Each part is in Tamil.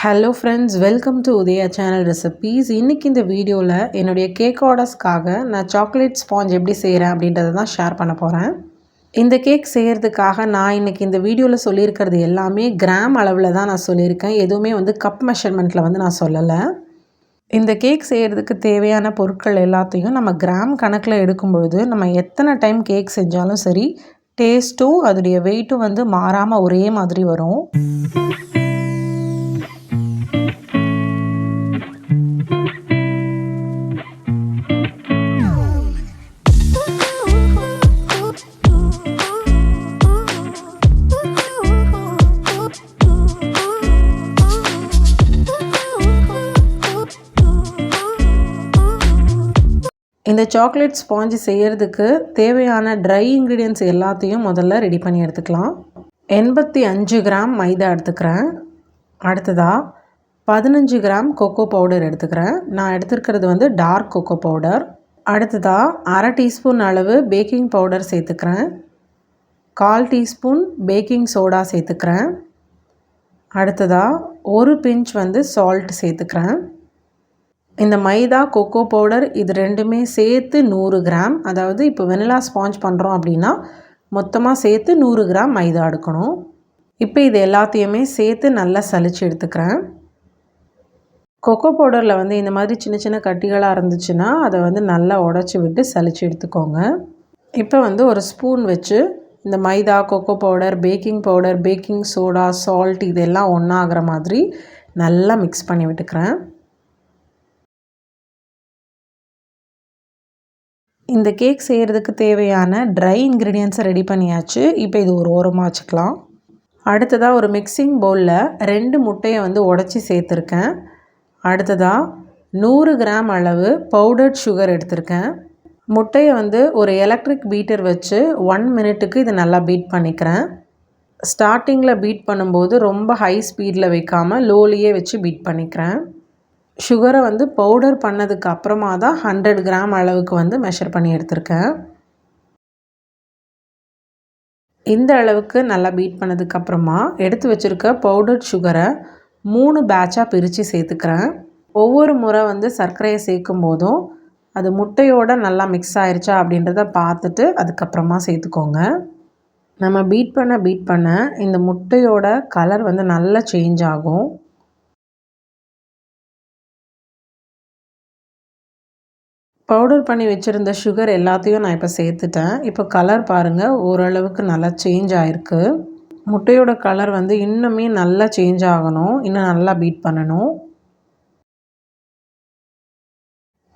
Hello friends, welcome to Udaya channel recipes. இன்றைக்கி இந்த வீடியோவில் என்னுடைய கேக் ஆர்டர்ஸ்க்காக நான் சாக்லேட் ஸ்பாஞ்ச் எப்படி செய்கிறேன் அப்படின்றத தான் ஷேர் பண்ண போகிறேன். இந்த கேக் செய்கிறதுக்காக நான் இன்றைக்கி இந்த வீடியோவில் சொல்லியிருக்கிறது எல்லாமே கிராம் அளவில் தான் நான் சொல்லியிருக்கேன். எதுவுமே கப் மெஷர்மெண்ட்டில் நான் சொல்லலை. இந்த கேக் செய்கிறதுக்கு தேவையான பொருட்கள் எல்லாத்தையும் நம்ம கிராம் கணக்கில் எடுக்கும்பொழுது நம்ம எத்தனை டைம் கேக் செஞ்சாலும் சரி, டேஸ்ட்டும் அதோடைய வெயிட்டும் மாறாமல் ஒரே மாதிரி வரும். இந்த சாக்லேட் ஸ்பாஞ்சு செய்கிறதுக்கு தேவையான ட்ரை இன்க்ரீடியன்ட்ஸ் எல்லாத்தையும் முதல்ல ரெடி பண்ணி எடுத்துக்கலாம். 85 கிராம் மைதா எடுத்துக்கிறேன். அடுத்ததாக 15 கிராம் கொக்கோ பவுடர் எடுத்துக்கிறேன். நான் எடுத்துருக்கிறது டார்க் கொக்கோ பவுடர். அடுத்ததாக அரை டீஸ்பூன் அளவு பேக்கிங் பவுடர் சேர்த்துக்கிறேன். 1/4 டீஸ்பூன் பேக்கிங் சோடா சேர்த்துக்கிறேன். அடுத்ததாக ஒரு பிஞ்ச் சால்ட் சேர்த்துக்கிறேன். இந்த மைதா கொக்கோ பவுடர் இது ரெண்டுமே சேர்த்து 100 கிராம். அதாவது இப்போ வெனிலா ஸ்பாஞ்ச் பண்ணுறோம் அப்படின்னா மொத்தமாக சேர்த்து 100 கிராம் மைதா எடுக்கணும். இப்போ இது எல்லாத்தையுமே சேர்த்து நல்லா சலிச்சு எடுத்துக்கிறேன். கொக்கோ பவுடரில் இந்த மாதிரி சின்ன சின்ன கட்டிகளாக இருந்துச்சுன்னா அதை நல்லா உடச்சி விட்டு சலிச்சு எடுத்துக்கோங்க. இப்போ ஒரு ஸ்பூன் வச்சு இந்த maida, cocoa powder, baking soda, salt இதெல்லாம் ஒன்றாகிற மாதிரி நல்லா மிக்ஸ் பண்ணி விட்டுக்கிறேன். இந்த கேக் செய்கிறதுக்கு தேவையான ட்ரை இன்க்ரீடியன்ஸை ரெடி பண்ணியாச்சு. இப்போ இது ஒரு ஓரமாக வச்சுக்கலாம். அடுத்ததாக ஒரு மிக்சிங் பவுலில் 2 முட்டையை உடச்சி சேர்த்துருக்கேன். அடுத்ததாக 100 கிராம் அளவு பவுடர்ட் சுகர் எடுத்திருக்கேன். முட்டையை ஒரு எலக்ட்ரிக் பீட்டர் வச்சு 1 மினிட்டுக்கு இதை நல்லா பீட் பண்ணிக்கிறேன். ஸ்டார்டிங்கில் பீட் பண்ணும்போது ரொம்ப ஹை ஸ்பீடில் வைக்காமல் லோலியே வச்சு பீட் பண்ணிக்கிறேன். சுகரை பவுடர் பண்ணதுக்கு அப்புறமா தான் 100 கிராம் அளவுக்கு மெஷர் பண்ணி எடுத்திருக்கேன். இந்த அளவுக்கு நல்லா பீட் பண்ணதுக்கப்புறமா எடுத்து வச்சுருக்க பவுடர் சுகரை 3 பேட்சாக பிரித்து சேர்த்துக்கிறேன். ஒவ்வொரு முறை சர்க்கரையை சேர்க்கும் போதும் அது முட்டையோடு நல்லா மிக்ஸ் ஆயிடுச்சா அப்படின்றத பார்த்துட்டு அதுக்கப்புறமா சேர்த்துக்கோங்க. நம்ம பீட் பண்ண இந்த முட்டையோட கலர் நல்லா சேஞ்ச் ஆகும். பவுடர் பண்ணி வச்சுருந்த சுகர் எல்லாத்தையும் நான் இப்போ சேர்த்துட்டேன். இப்போ கலர் பாருங்கள், ஓரளவுக்கு நல்லா சேஞ்ச் ஆகிருக்கு. முட்டையோட கலர் இன்னுமே நல்லா சேஞ்ச் ஆகணும். இன்னும் நல்லா பீட் பண்ணணும்.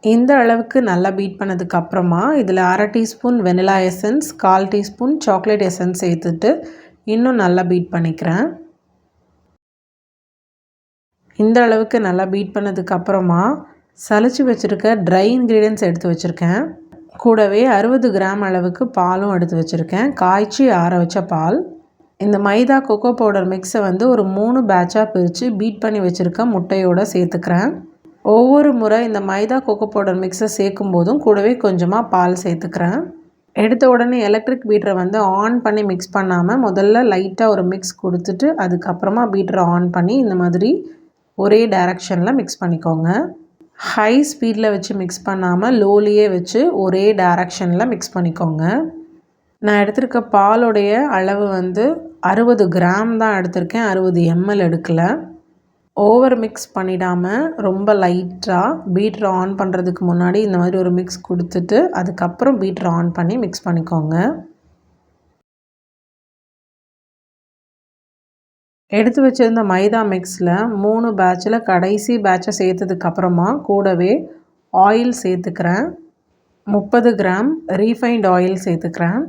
இந்த அளவுக்கு நல்லா பீட் பண்ணதுக்கப்புறமா இதில் அரை teaspoon vanilla essence, 1/4 teaspoon chocolate essence சேர்த்துட்டு இன்னும் நல்லா பீட் பண்ணிக்கிறேன். இந்த அளவுக்கு நல்லா பீட் பண்ணதுக்கப்புறமா சலிச்சு வச்சுருக்க ட்ரை இன்க்ரீடியன்ட்ஸ் எடுத்து வச்சுருக்கேன். கூடவே 60 கிராம் அளவுக்கு பாலும் எடுத்து வச்சுருக்கேன். காய்ச்சி ஆற வச்ச பால். இந்த மைதா கொக்கோ பவுடர் மிக்ஸை ஒரு 3 பேட்சாக பிரித்து பீட் பண்ணி வச்சுருக்க முட்டையோடு சேர்த்துக்கிறேன். ஒவ்வொரு முறை இந்த மைதா கொக்கோ பவுடர் மிக்ஸை சேர்க்கும் போதும் கூடவே கொஞ்சமாக பால் சேர்த்துக்கிறேன். எடுத்த உடனே எலக்ட்ரிக் பீட்டரை ஆன் பண்ணி மிக்ஸ் பண்ணாமல் முதல்ல லைட்டாக ஒரு மிக்ஸ் கொடுத்துட்டு அதுக்கப்புறமா பீட்டரை ஆன் பண்ணி இந்த மாதிரி ஒரே டைரக்ஷனில் மிக்ஸ் பண்ணிக்கோங்க. ஹை ஸ்பீடில் வச்சு மிக்ஸ் பண்ணாமல் லோலியே வச்சு ஒரே டைரக்ஷனில் மிக்ஸ் பண்ணிக்கோங்க. நான் எடுத்திருக்க பாலுடைய அளவு 60 கிராம் தான் எடுத்திருக்கேன். 60 ml எடுக்கலை. ஓவர் மிக்ஸ் பண்ணிடாமல் ரொம்ப லைட்டாக பீட்டரை ஆன் பண்ணுறதுக்கு முன்னாடி இந்த மாதிரி ஒரு மிக்ஸ் கொடுத்துட்டு அதுக்கப்புறம் பீட்டரை ஆன் பண்ணி மிக்ஸ் பண்ணிக்கோங்க. எடுத்து வச்சுருந்த மைதா மிக்ஸில் 3 பேட்சில் கடைசி பேட்சை சேர்த்ததுக்கப்புறமா கூடவே ஆயில் சேர்த்துக்கிறேன். 30 கிராம் ரீஃபைண்ட் ஆயில் சேர்த்துக்கிறேன்.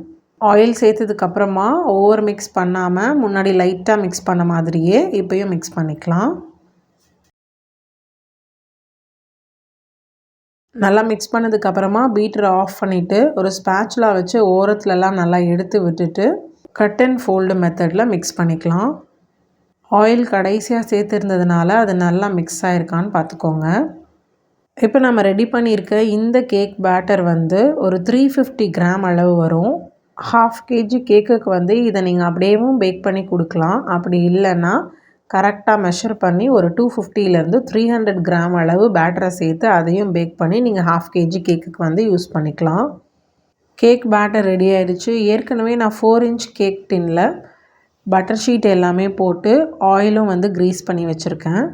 ஆயில் சேர்த்ததுக்கப்புறமா ஓவர் மிக்ஸ் பண்ணாமல் முன்னாடி லைட்டாக மிக்ஸ் பண்ண மாதிரியே இப்போயும் மிக்ஸ் பண்ணிக்கலாம். நல்லா மிக்ஸ் பண்ணதுக்கப்புறமா பீட்டரை ஆஃப் பண்ணிவிட்டு ஒரு ஸ்பேச்சுலா வச்சு ஓரத்துலலாம் நல்லா எடுத்து விட்டுட்டு கட் அண்ட் ஃபோல்டு மெத்தடில் மிக்ஸ் பண்ணிக்கலாம். ஆயில் கடைசியாக சேர்த்துருந்ததுனால அது நல்லா மிக்ஸ் ஆகிருக்கான்னு பார்த்துக்கோங்க. இப்போ நம்ம ரெடி பண்ணியிருக்க இந்த கேக் பேட்டர் ஒரு 350 கிராம் அளவு வரும். 1/2 kg கேக்குக்கு இதை நீங்கள் அப்படியேவும் பேக் பண்ணி கொடுக்கலாம். அப்படி இல்லைன்னா கரெக்டாக மெஷர் பண்ணி ஒரு 250லேருந்து 300 கிராம் அளவு பேட்டரை சேர்த்து அதையும் பேக் பண்ணி நீங்கள் 1/2 kg கேக்குக்கு வந்து யூஸ் பண்ணிக்கலாம். கேக் பேட்டர் ரெடி ஆகிடுச்சு. ஏற்கனவே நான் 4 inch கேக் டின்னில் பட்டர் ஷீட் எல்லாமே போட்டு ஆயிலும் வந்து க்ரீஸ் பண்ணி வச்சுருக்கேன்.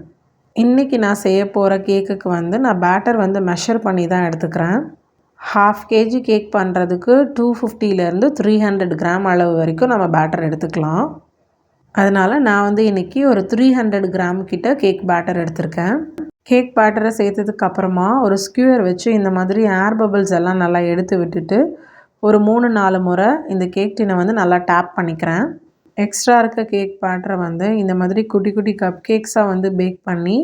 இன்றைக்கி நான் செய்ய போகிற கேக்குக்கு வந்து நான் பேட்டர் வந்து மெஷர் பண்ணி தான் எடுத்துக்கிறேன். 1/2 kg கேக் பண்ணுறதுக்கு 250லேருந்து 300 கிராம் அளவு வரைக்கும் நம்ம பேட்டர் எடுத்துக்கலாம். அதனால் நான் வந்து இன்றைக்கி ஒரு 300 கிராம் கிட்ட கேக் பேட்டர் எடுத்திருக்கேன். கேக் பேட்டரை சேர்த்ததுக்கு அப்புறமா ஒரு ஸ்க்யூர் வச்சு இந்த மாதிரி ஏர் பபிள்ஸ் எல்லாம் நல்லா எடுத்து விட்டுட்டு ஒரு 3-4 முறை இந்த கேக் டின்னை வந்து நல்லா டேப் பண்ணிக்கிறேன். எக்ஸ்ட்ரா இருக்க கேக் பேட்டரை வந்து இந்த மாதிரி குட்டி குட்டி கப் கேக்ஸாக வந்து பேக் பண்ணி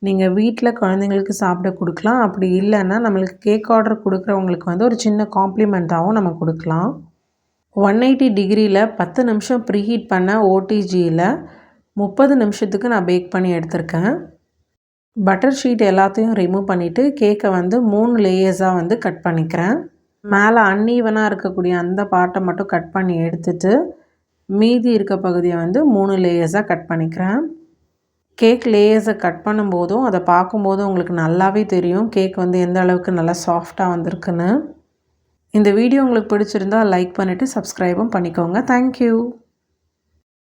நீங்கள் வீட்டில் குழந்தைங்களுக்கு சாப்பிட கொடுக்கலாம். அப்படி இல்லைன்னா நம்மளுக்கு கேக் ஆர்டர் கொடுக்குறவங்களுக்கு வந்து ஒரு சின்ன காம்ப்ளிமெண்ட்டாகவும் நம்ம கொடுக்கலாம். 180 டிகிரியில் 10 நிமிஷம் ப்ரீஹீட் பண்ண ஓடிஜியில் 30 நிமிஷத்துக்கு நான் பேக் பண்ணி எடுத்திருக்கேன். பட்டர் ஷீட் எல்லாத்தையும் ரிமூவ் பண்ணிவிட்டு கேக்கை வந்து 3 லேயர்ஸாக வந்து கட் பண்ணிக்கிறேன். மேலே அன்ஈவனாக இருக்கக்கூடிய அந்த பார்ட்டை மட்டும் கட் பண்ணி எடுத்துட்டு மீதி இருக்க பகுதியை வந்து 3 லேயர்ஸாக கட் பண்ணிக்கிறேன். கேக் லேயர்ஸை கட் பண்ணும்போதும் அதை பார்க்கும்போதும் உங்களுக்கு நல்லாவே தெரியும் கேக் வந்து எந்த அளவுக்கு நல்லா சாஃப்டாக வந்திருக்குன்னு. இந்த வீடியோ உங்களுக்கு பிடிச்சிருந்தால் லைக் பண்ணிவிட்டு சப்ஸ்கிரைபும் பண்ணிக்கோங்க. தேங்க்யூ.